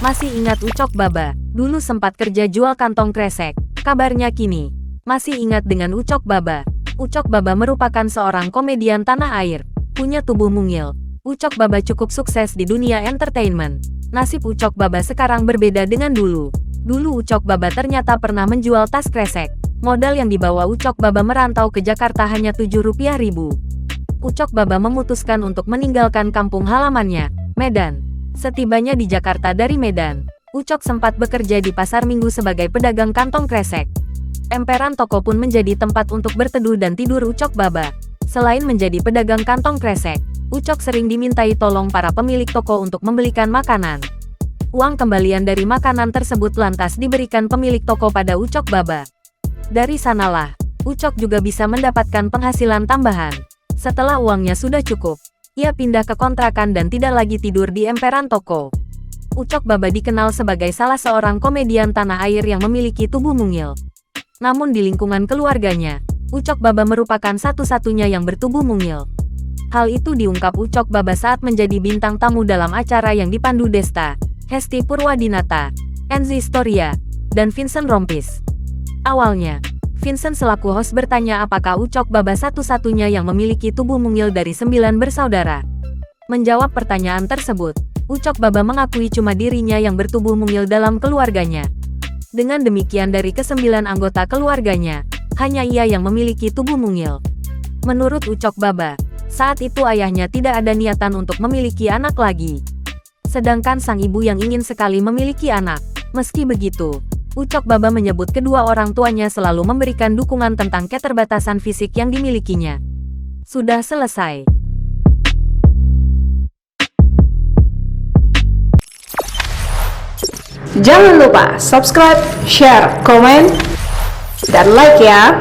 Masih ingat Ucok Baba? Dulu sempat kerja jual kantong kresek. Kabarnya kini, masih ingat dengan Ucok Baba? Ucok Baba merupakan seorang komedian tanah air. Punya tubuh mungil. Ucok Baba cukup sukses di dunia entertainment. Nasib Ucok Baba sekarang berbeda dengan dulu. Dulu Ucok Baba ternyata pernah menjual tas kresek. Modal yang dibawa Ucok Baba merantau ke Jakarta hanya Rp7.000. Ucok Baba memutuskan untuk meninggalkan kampung halamannya, Medan. Setibanya di Jakarta dari Medan, Ucok sempat bekerja di pasar Minggu sebagai pedagang kantong kresek. Emperan toko pun menjadi tempat untuk berteduh dan tidur Ucok Baba. Selain menjadi pedagang kantong kresek, Ucok sering dimintai tolong para pemilik toko untuk membelikan makanan. Uang kembalian dari makanan tersebut lantas diberikan pemilik toko pada Ucok Baba. Dari sanalah, Ucok juga bisa mendapatkan penghasilan tambahan. Setelah uangnya sudah cukup, ia pindah ke kontrakan dan tidak lagi tidur di emperan toko. Ucok Baba dikenal sebagai salah seorang komedian tanah air yang memiliki tubuh mungil. Namun di lingkungan keluarganya, Ucok Baba merupakan satu-satunya yang bertubuh mungil. Hal itu diungkap Ucok Baba saat menjadi bintang tamu dalam acara yang dipandu Desta, Hesti Purwadinata, Enzi Storia, dan Vincent Rompis. Awalnya, Vincent selaku host bertanya apakah Ucok Baba satu-satunya yang memiliki tubuh mungil dari 9 bersaudara. Menjawab pertanyaan tersebut, Ucok Baba mengakui cuma dirinya yang bertubuh mungil dalam keluarganya. Dengan demikian dari ke-9 anggota keluarganya, hanya ia yang memiliki tubuh mungil. Menurut Ucok Baba, saat itu ayahnya tidak ada niatan untuk memiliki anak lagi. Sedangkan sang ibu yang ingin sekali memiliki anak. Meski begitu, Ucok Baba menyebut kedua orang tuanya selalu memberikan dukungan tentang keterbatasan fisik yang dimilikinya. Sudah selesai. Jangan lupa subscribe, share, komen, dan like ya.